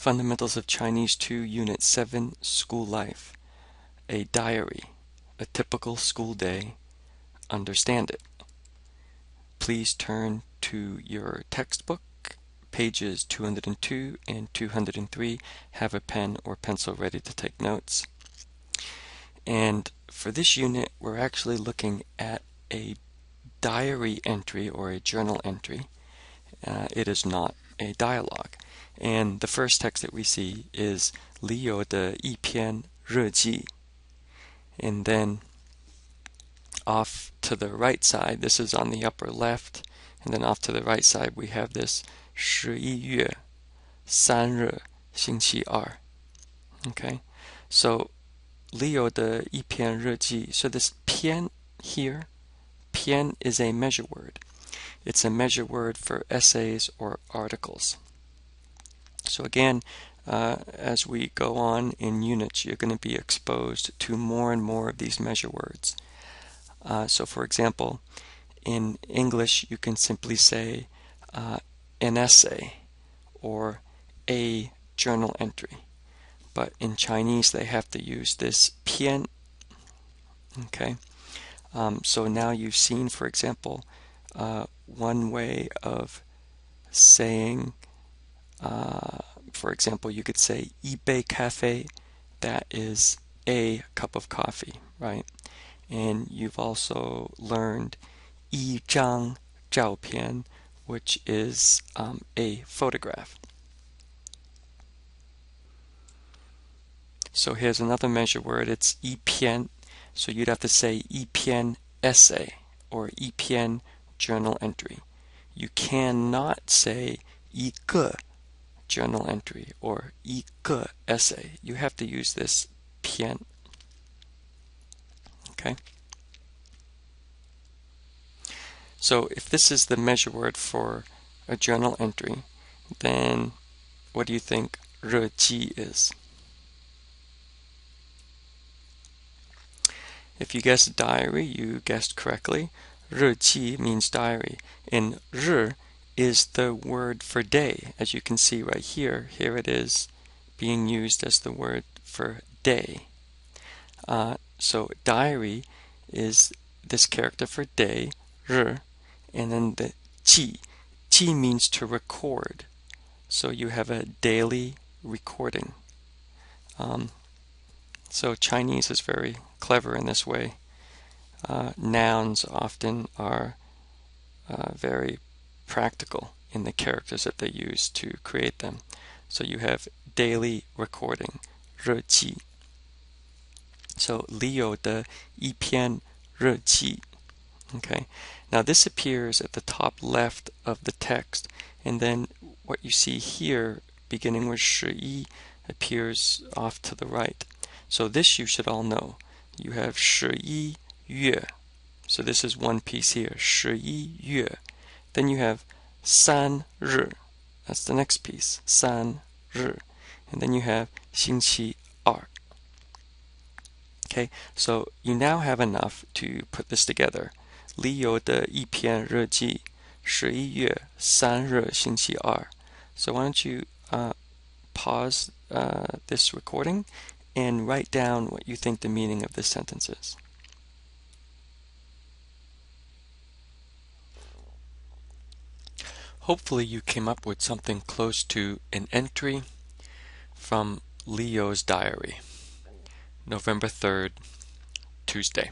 Fundamentals of Chinese 2, Unit 7, School Life. A diary, a typical school day. Understand it. Please turn to your textbook, pages 202 and 203. Have a pen or pencil ready to take notes. And for this unit, we're actually looking at a diary entry or a journal entry. It is not a dialogue. And the first text that we see is 里有的一篇日记. And then off to the right side, this is on the upper left, and then off to the right side we have this 11月3日星期二. Okay, so 里有的一篇日记. So this 篇 here, 篇 is a measure word. It's a measure word for essays or articles. So again, as we go on in units, you're going to be exposed to more and more of these measure words. So for example, in English, you can simply say an essay or a journal entry. But in Chinese, they have to use this 篇. Okay. So now you've seen, for example, one way of saying, for example, you could say 一杯咖啡, that is a cup of coffee, right? And you've also learned 一张照片, which is a photograph. So here's another measure word, it's 一篇. So you'd have to say 一篇 essay or 一篇 journal entry. You cannot say 一个 journal entry or 一个 essay. You have to use this 篇. Okay. So if this is the measure word for a journal entry, then what do you think 日记 is? If you guessed diary, you guessed correctly. 日记 means diary. And 日 is the word for day. As you can see right here, here it is being used as the word for day. So diary is this character for day, 日, and then the 记. 记 means to record. So you have a daily recording. So Chinese is very clever in this way. Nouns often are very practical in the characters that they use to create them. So you have daily recording, 日记. So 里有的一篇日记. Okay. Now this appears at the top left of the text, and then what you see here, beginning with 11, appears off to the right. So this you should all know. You have 11月. So this is one piece here, 11月. Then you have 3日. That's the next piece, 3日. And then you have 星期二. Okay, so you now have enough to put this together. 里有的一篇日记, 11月3日星期二. So why don't you pause this recording and write down what you think the meaning of this sentence is. Hopefully you came up with something close to an entry from Leo's diary, November 3rd, Tuesday.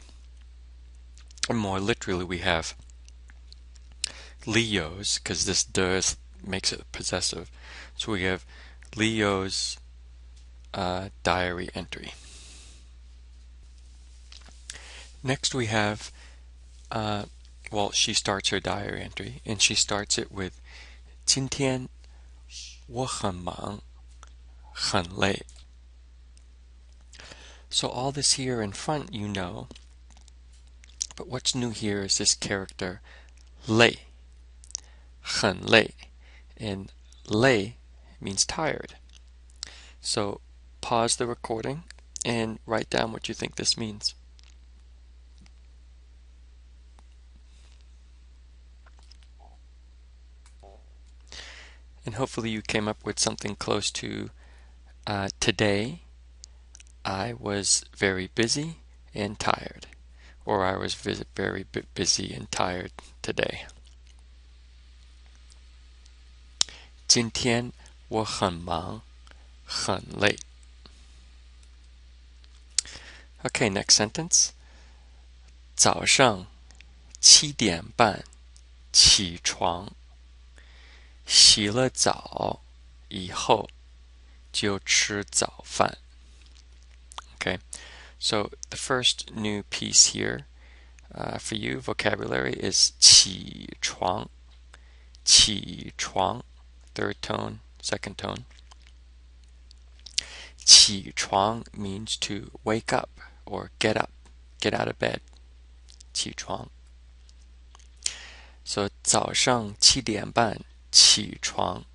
Or more literally, we have Leo's, because this does makes it possessive. So we have Leo's diary entry. Next we have, well, she starts her diary entry, and she starts it with 今天我很忙很累. So all this here in front you know, but what's new here is this character 累, 很累, and 累 means tired. So pause the recording and write down what you think this means. And hopefully you came up with something close to Today I was very busy and tired, or I was very busy and tired today. 今天我很忙，很累。Okay, next sentence. 早上七点半起床，洗了澡以后就吃早饭。Okay, so the first new piece here for you, vocabulary, is 起床. 起床, third tone, second tone. 起床 means to wake up or get up, get out of bed. 起床. So 早上七点半起床.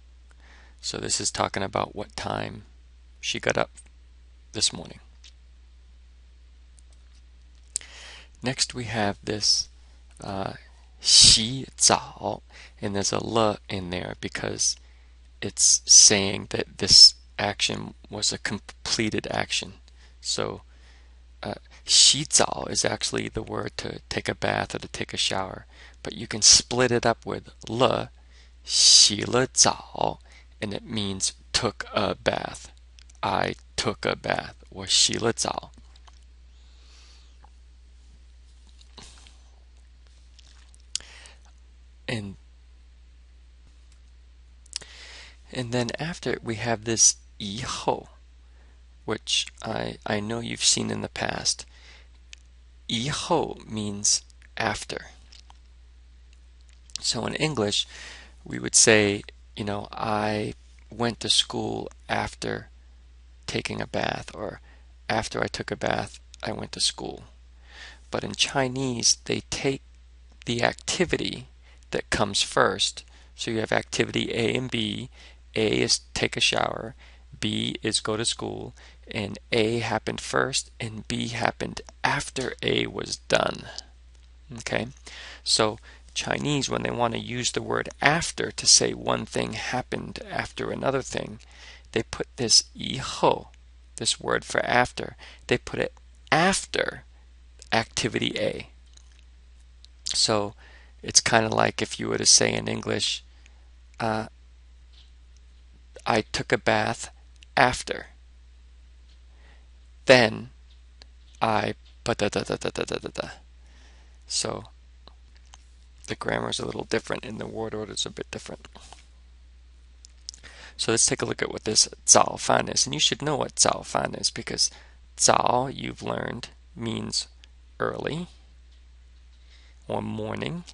So this is talking about what time she got up this morning. Next we have this 洗澡, and there's a le in there because it's saying that this action was a completed action. So 洗澡 is actually the word to take a bath or to take a shower, but you can split it up with le, 洗了澡, and it means took a bath. I took a bath, 我洗了澡. And then after we have this 以后, which I know you've seen in the past. 以后 means after. So in English, we would say, I went to school after taking a bath, or after I took a bath, I went to school. But in Chinese, they take the activity that comes first. So you have activity A and B. A is take a shower, B is go to school, and A happened first and B happened after A was done. Okay? So Chinese, when they want to use the word after to say one thing happened after another thing, they put this 以后, this word for after, they put it after activity A. So it's kind of like if you were to say in English, I took a bath after. Then I ba-da-da-da-da-da-da-da. So the grammar is a little different and the word order is a bit different. So let's take a look at what this 早饭 is. And you should know what 早饭 is because 早, you've learned, means early or morning.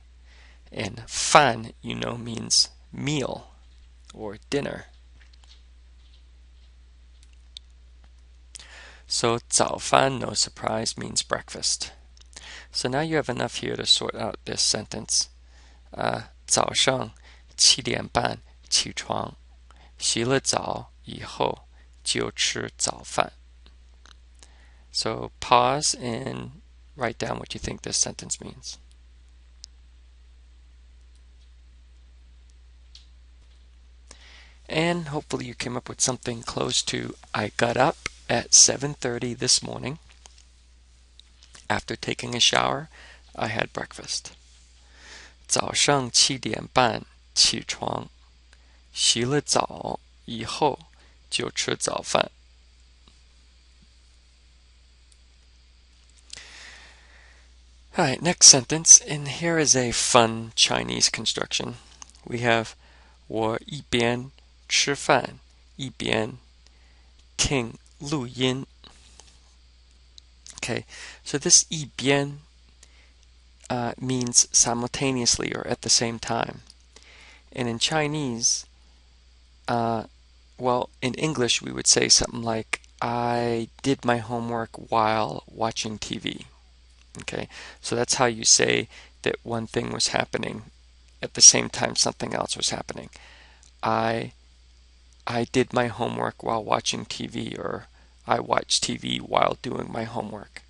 And 饭, means meal or dinner. So 早饭, no surprise, means breakfast. So now you have enough here to sort out this sentence. 早上七点半起床，洗了澡以后就吃早饭. So pause and write down what you think this sentence means. And hopefully you came up with something close to I got up at 7:30 this morning. After taking a shower, I had breakfast. 早上七点半起床，洗了澡以后就吃早饭. Alright, next sentence, and here is a fun Chinese construction. We have 我一边吃饭一边听录音. Okay, so this 一边means simultaneously or at the same time. And in Chinese, in English we would say something like, I did my homework while watching TV. Okay, so that's how you say that one thing was happening at the same time something else was happening. I did my homework while watching TV, or I watched TV while doing my homework.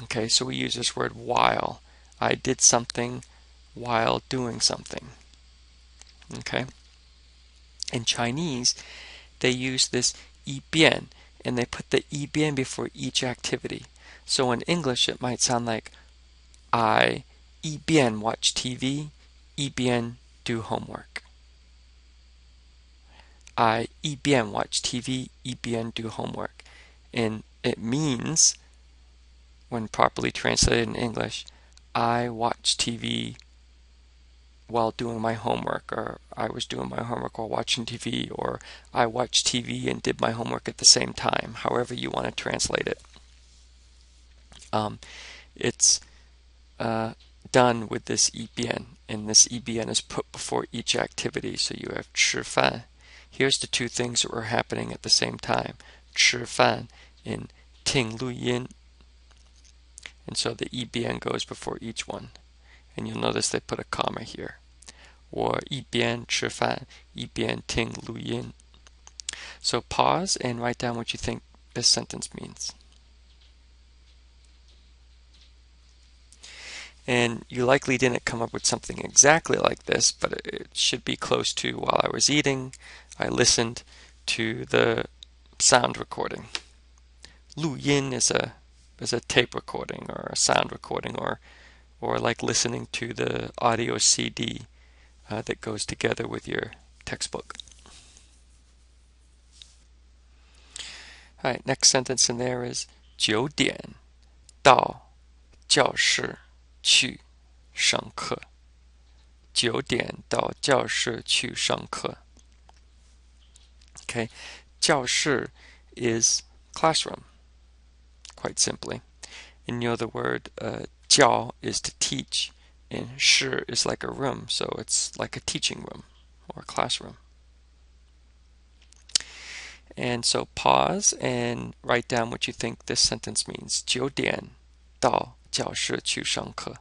Okay, so we use this word while. I did something while doing something. Okay? In Chinese, they use this 一边, and they put the 一边 before each activity. So in English, it might sound like I 一边 watch TV, 一边 do homework. I 一边 watch TV, 一边 do homework. And it means, when properly translated in English, I watch TV while doing my homework, or I was doing my homework while watching TV, or I watched TV and did my homework at the same time, however you want to translate it. It's done with this 一边, and this 一边 is put before each activity. So you have 吃饭. Here's the two things that were happening at the same time. 吃饭 and 听录音. And so the 一边 goes before each one. And you'll notice they put a comma here. 我一边吃饭一边听录音. So pause and write down what you think this sentence means. And you likely didn't come up with something exactly like this, but it should be close to while I was eating, I listened to the sound recording. 录音 is a tape recording or a sound recording, or like listening to the audio CD that goes together with your textbook. All right, next sentence in there is 9点到教室去上课. 9点到教室去上课. Okay, 教室 is classroom, quite simply. And you know the word 教 is to teach, and 室 is like a room, so it's like a teaching room or a classroom. And so pause and write down what you think this sentence means. 9点到教室去上课.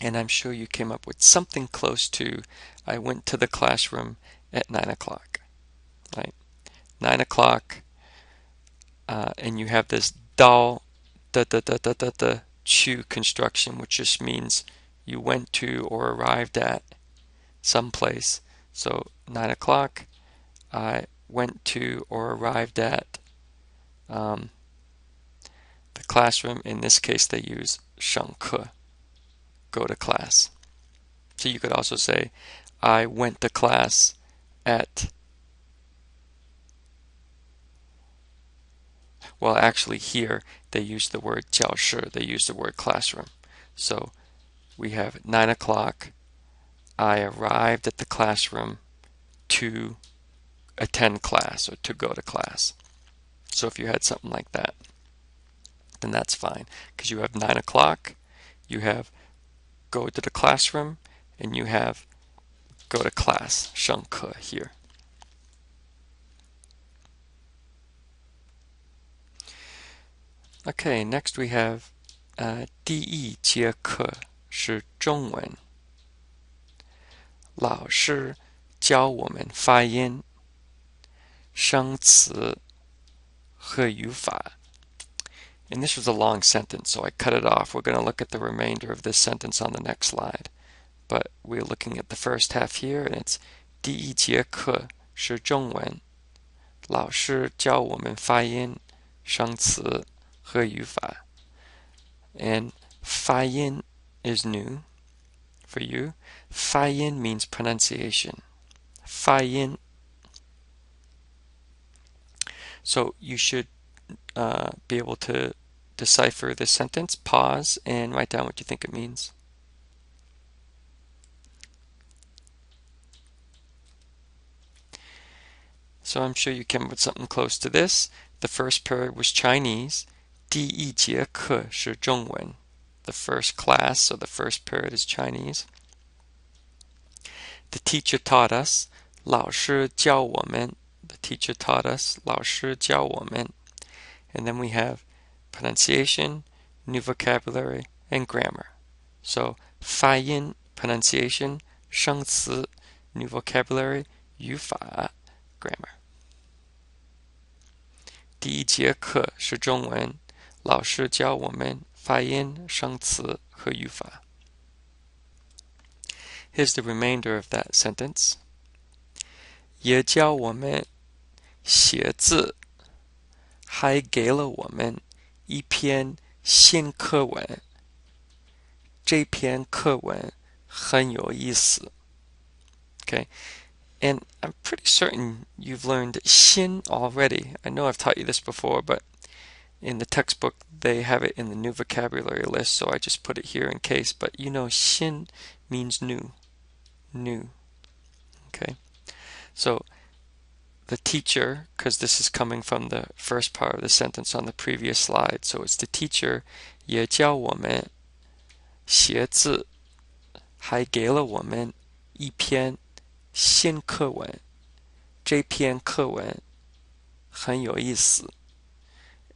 And I'm sure you came up with something close to, I went to the classroom at 9 o'clock. Right? 9 o'clock, and you have this 到 chu construction, which just means you went to or arrived at some place. So 9 o'clock, I went to or arrived at the classroom. In this case, they use 上课, go to class. So you could also say, I went to class at, well, actually here they use the word 教室, they use the word classroom. So we have 9 o'clock, I arrived at the classroom to attend class or to go to class. So if you had something like that, then that's fine, because you have 9 o'clock, you have go to the classroom, and you have go to class, 上课 here. Okay, next we have 第一节课是中文. 老师教我们发音、生词和语法. And this was a long sentence, so I cut it off. We're going to look at the remainder of this sentence on the next slide. But we're looking at the first half here, and it's 第一节课是中文. 老师教我们发音、生词和语法. And 发音 is new for you. 发音 means pronunciation. 发音. So you should be able to decipher this sentence, pause, and write down what you think it means. So I'm sure you came up with something close to this. The first period was Chinese. 第一节课是中文. The first class, so the first period is Chinese. The teacher taught us. 老师教我们. The teacher taught us. 老师教我们. And then we have pronunciation, new vocabulary, and grammar. So 发音 pronunciation, 生词 new vocabulary, 语法 grammar. 第一节课是中文，老师教我们发音、生词和语法. Here's the remainder of that sentence. 也教我们写字，还给了我们一篇新课文。这篇课文很有意思。Okay, and I'm pretty certain you've learned 新 already. I know I've taught you this before, but in the textbook they have it in the new vocabulary list, so I just put it here in case. But you know, 新 means new. Okay, so the teacher, because this is coming from the first part of the sentence on the previous slide, so it's the teacher 也教我们写字，还给了我们一篇新课文。这篇课文很有意思。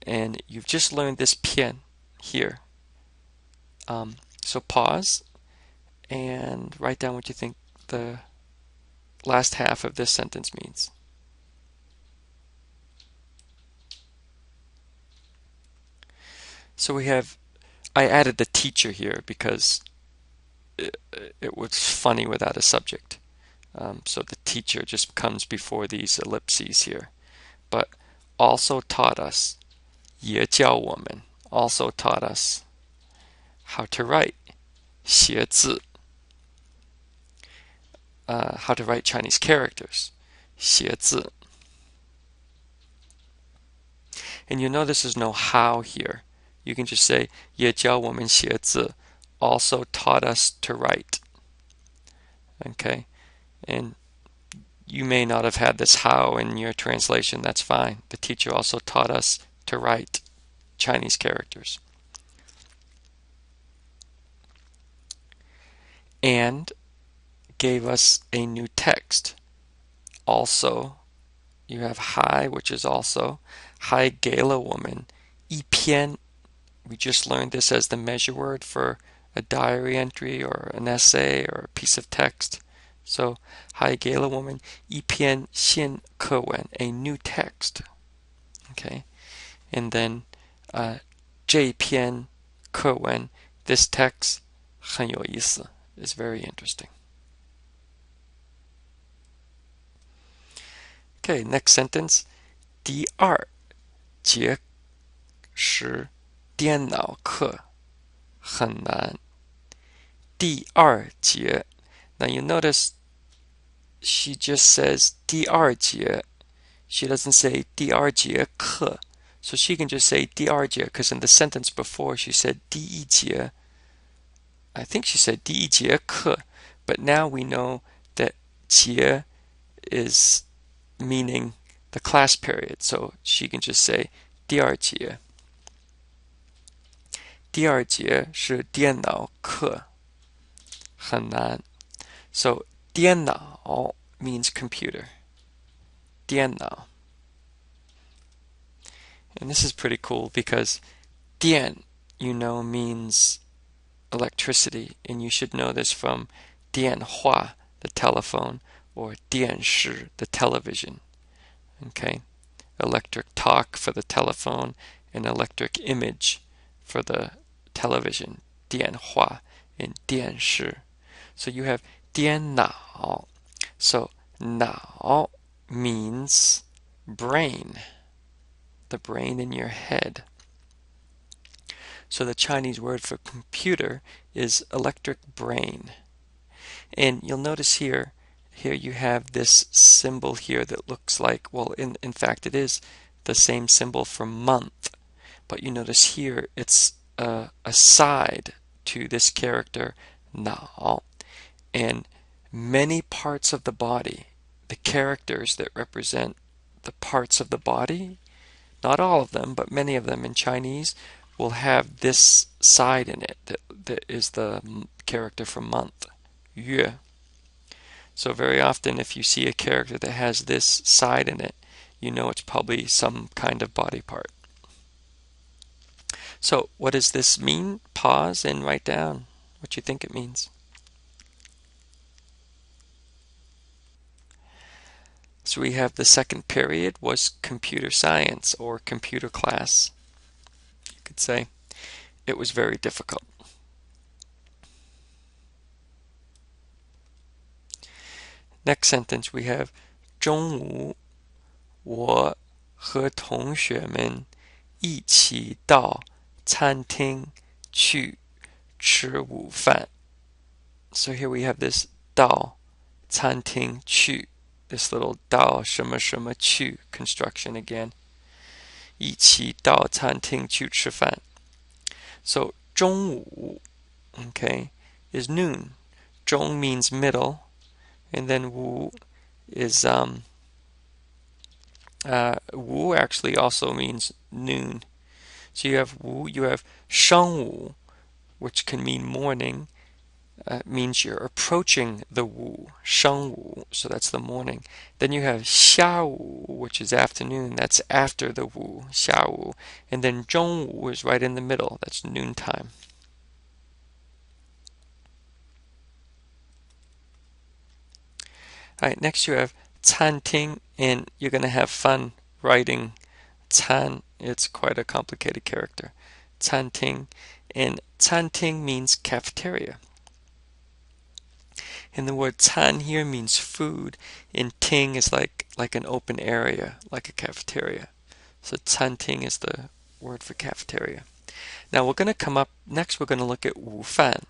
And you've just learned this 篇 here. So pause and write down what you think the last half of this sentence means. So I added the teacher here because it was funny without a subject. So the teacher just comes before these ellipses here. But also taught us, 也教我们 also taught us how to write, 写字, how to write Chinese characters, 写字. And you know this is no how here. You can just say 也教我们写字 also taught us to write. Okay, and you may not have had this how in your translation. That's fine. The teacher also taught us to write Chinese characters. And gave us a new text. Also, you have 还, which is also 还给了我们一篇. We just learned this as the measure word for a diary entry or an essay or a piece of text. So 还给了我们一篇新课文, a new text. Okay, and then 这篇课文, this text 很有意思, is very interesting. Okay, next sentence. 第二节是电脑课很难。第二节. Now you notice she just says 第二节. She doesn't say 第二节课. So she can just say 第二节 because in the sentence before she said 第一节. I think she said 第一节课. But now we know that 节 is meaning the class period. So she can just say 第二节. 第二节是电脑课很难. So 电脑 means computer. 电脑. And this is pretty cool because 电, you know, means electricity. And you should know this from 电话, the telephone, or 电视, the television. Okay? Electric talk for the telephone and electric image for the television. 电话 and 电视. So you have 电脑. So 脑 means brain. The brain in your head. So the Chinese word for computer is electric brain. And you'll notice here you have this symbol here that looks like, well, in fact it is the same symbol for month. But you notice here it's a side to this character, 脑. And many parts of the body, the characters that represent the parts of the body, not all of them, but many of them in Chinese, will have this side in it that is the character for month, 月. So very often if you see a character that has this side in it, you know it's probably some kind of body part. So what does this mean? Pause and write down what you think it means. So we have the second period was computer science or computer class. You could say it was very difficult. Next sentence we have 中午我和同学们一起到餐厅去吃午饭. So here we have this 到餐厅去, this little 到什么什么去 construction again. 一起到餐厅去吃饭. So 中午, okay, is noon. 中 means middle, and then 午 is wu actually also means noon. So you have wu, you have 上午, which can mean morning, means you're approaching the wu, 上午, so that's the morning. Then you have 下午, which is afternoon, that's after the wu, 下午. And then 中午 is right in the middle, that's noontime. All right, next you have 餐厅, and you're going to have fun writing 餐. It's quite a complicated character. 餐厅, and 餐厅 means cafeteria. And the word 餐 here means food, and 厅 is like an open area, like a cafeteria. So 餐厅 is the word for cafeteria. Now we're going to come up, next we're going to look at 午饭.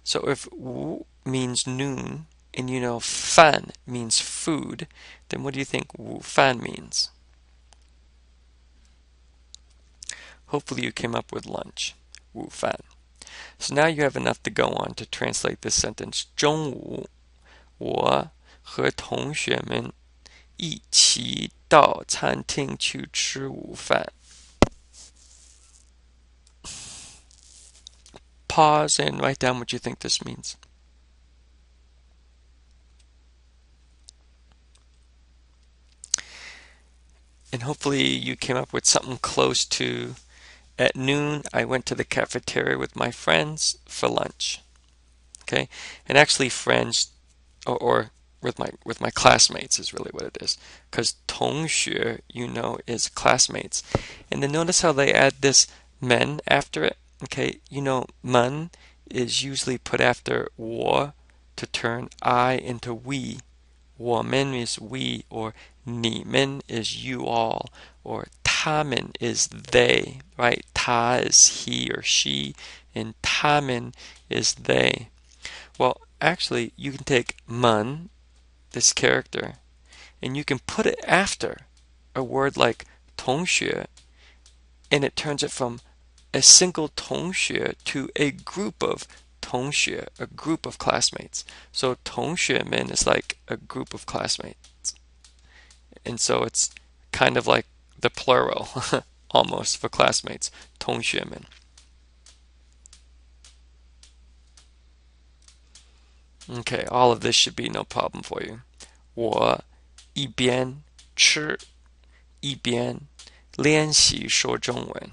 So if 午 means noon, and you know 饭 means food, then what do you think 午饭 means? Hopefully you came up with lunch, 午饭. So now you have enough to go on to translate this sentence. 中午我和同学们一起到餐厅去吃午饭. Pause and write down what you think this means. And hopefully you came up with something close to, at noon I went to the cafeteria with my friends for lunch. Okay, and actually friends, or with my classmates is really what it is, because 同学, you know, is classmates. And then notice how they add this men after it. Okay, you know, 们 is usually put after 我 to turn I into we. 我们 is we, or 你们 is you all, or 他们 is they, right? 他 is he or she, and 他们 is they. Well, actually, you can take 们, this character, and you can put it after a word like 同学, and it turns it from a single 同学 to a group of 同学, a group of classmates. So 同学们 is like a group of classmates. And so it's kind of like the plural, almost, for classmates, 同学们. Okay, all of this should be no problem for you. 我一边吃一边练习说中文.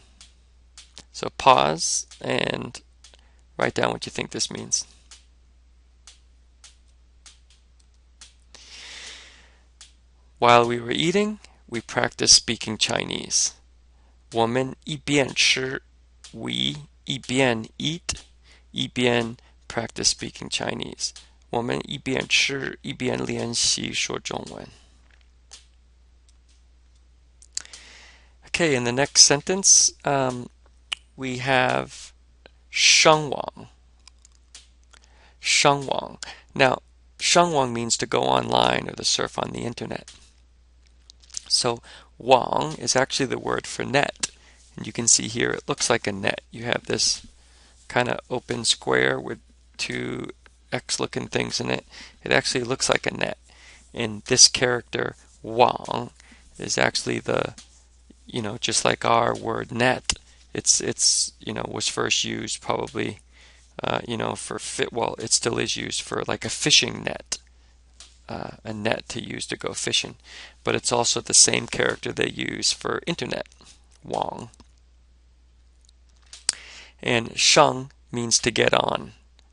So pause and write down what you think this means. While we were eating, we practiced speaking Chinese. 我们一边吃, we 一边 eat, 一边 practice speaking Chinese. 我们一边吃一边练习说中文. Okay, in the next sentence, we have 上网. 上网. Now, 上网 means to go online or to surf on the internet. So, 网 is actually the word for net. And you can see here it looks like a net. You have this kind of open square with two X-looking things in it. It actually looks like a net. And this character, 网, is actually the, you know, just like our word net. It's you know, was first used probably, you know, for well, it still is used for like a fishing net. A net to use to go fishing. But it's also the same character they use for internet, 网. And 上 means to get on.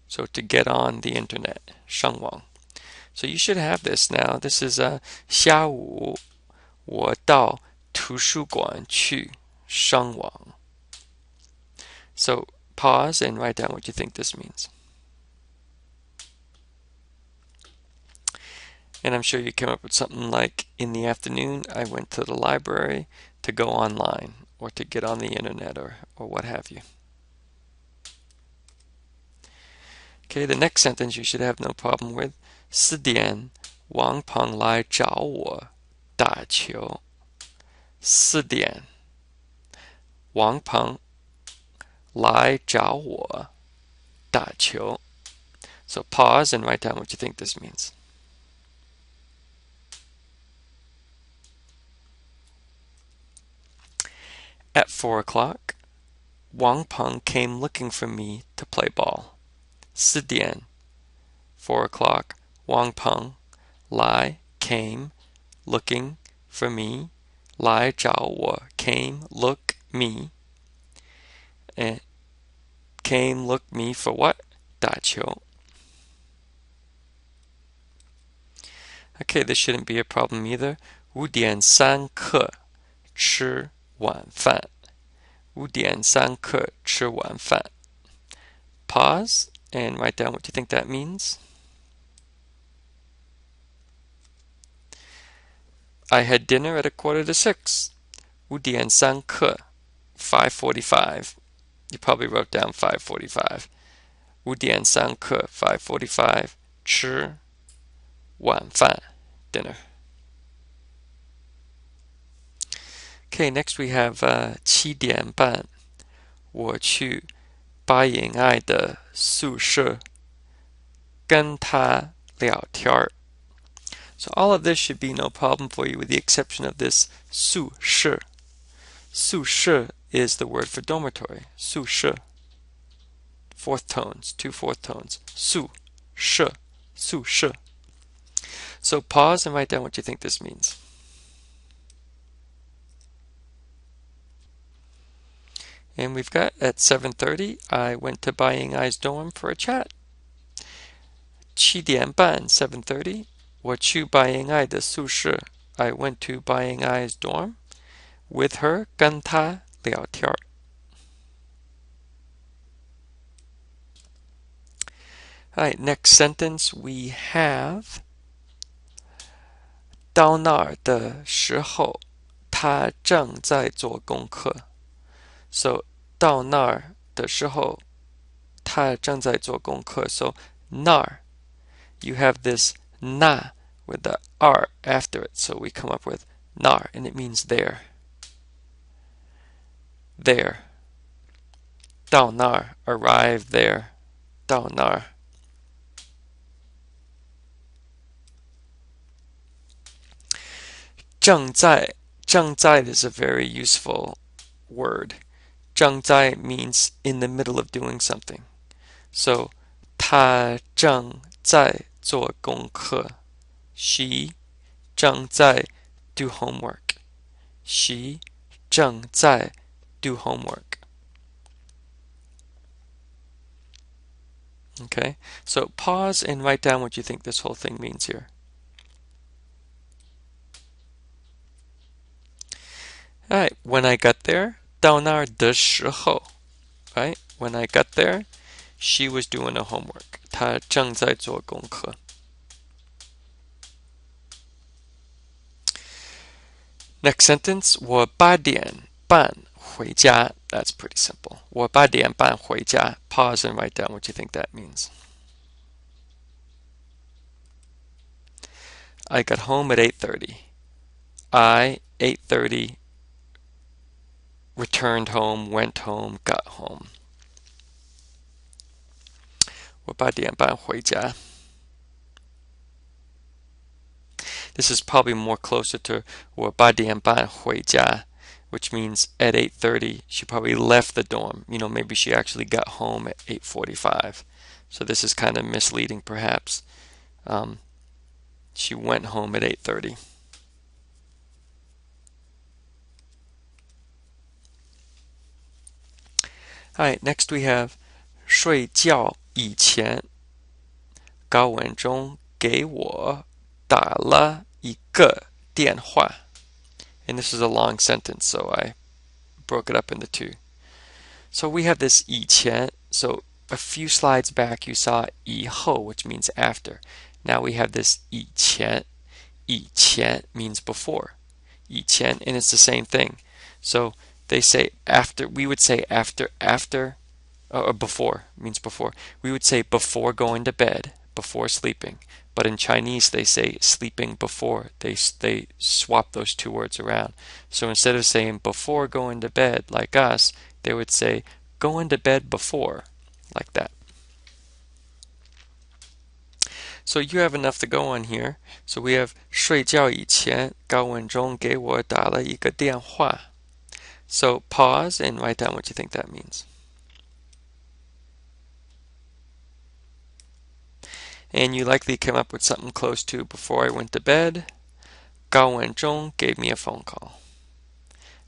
So to get on the internet, 上网. So you should have this now. This is 下午我到图书馆去上网. So pause and write down what you think this means. And I'm sure you came up with something like, in the afternoon, I went to the library to go online or to get on the internet or what have you. Okay, the next sentence you should have no problem with. 4点王鹏来找我打球。4点王鹏来找我打球。So pause and write down what you think this means. At 4 o'clock, Wang Peng came looking for me to play ball. 4点 4 o'clock, Wang Peng 来 came looking for me 来找我 came look me and came look me for what? 打球. Okay, this shouldn't be a problem either. 5点3刻吃晚饭。5点3刻吃晚饭。Pause and write down what you think that means. I had dinner at 5:45. 5点3刻 5:45. You probably wrote down 5:45. 5点3刻 5:45吃晚饭 dinner. Okay, next we have 7点半我去白英爱的宿舍跟她聊天。So all of this should be no problem for you with the exception of this 宿舍. 宿舍 is the word for dormitory. 宿舍. Fourth tones, 2 fourth tones. 宿舍, 宿舍. So pause and write down what you think this means. And we've got at 7:30, I went to Buying Eye's dorm for a chat. 7点半 7:30, 我去Buying Eye的宿舍. I went to Buying Eye's dorm with her 跟她聊天. Alright, next sentence we have 到那儿的时候他正在做功课. So 到那儿的时候他正在做功课. So 那儿 you have this na with the r after it. So we come up with 那儿 and it means there. There. 到那儿 arrive there. 到那儿.正在 is a very useful word. 正在 means in the middle of doing something. So 他正在做功课. She 正在 do homework. She 正在 do homework. Okay, so pause and write down what you think this whole thing means here. Alright, when I got there, 到那儿的时候, right? When I got there, she was doing her homework. 她正在做功课. Next sentence, 我8点半回家. That's pretty simple. 我8点半回家. Pause and write down what you think that means. I got home at 8:30. I 8:30 returned home, went home, got home. 我8点半回家. This is probably more closer to 我8点半回家, which means at 8:30 she probably left the dorm. You know, maybe she actually got home at 8:45. So this is kind of misleading perhaps. She went home at 8:30. Alright, next we have 睡觉以前高文中给我打了一个电话. And this is a long sentence, so I broke it up into two. So we have this 以前. So a few slides back you saw 以后, which means after. Now we have this 以前,以前 means before. 以前 and it's the same thing. So they say after, we would say after, or before means before. We would say before going to bed, before sleeping. But in Chinese they say sleeping before. They swap those two words around. So instead of saying before going to bed like us, they would say going to bed before, like that. So you have enough to go on here. So we have 睡觉以前高文中给我打了一个电话. So pause and write down what you think that means. And you likely came up with something close to before I went to bed. 高文中 gave me a phone call.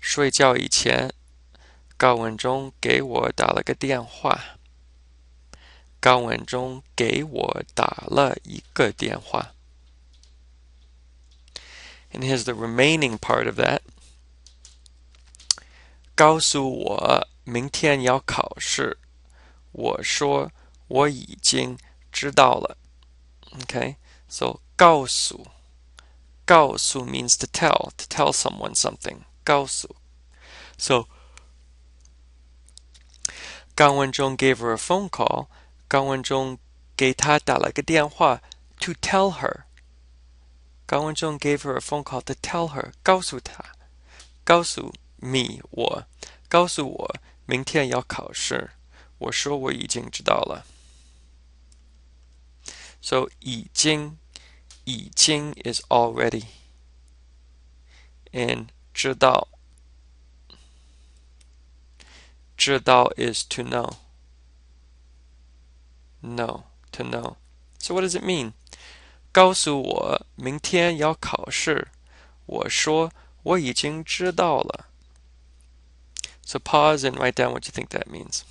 睡觉以前高文中给我打了个电话. 高文中给我打了一个电话. And here's the remaining part of that. 告诉我明天要考试. 我说我已经知道了. Okay, so 告诉 means to tell someone something. 告诉. So 高文中 gave her a phone call. 高文中给她打了个电话 to tell her. 高文中 gave her a phone call to tell her. 告诉她. 告诉 me 我. 告诉我明天要考试. 我说我已经知道了. So 已经 is already. And 知道 is to know. To know. So what does it mean? 告诉我明天要考试. 我说我已经知道了. So pause and write down what you think that means.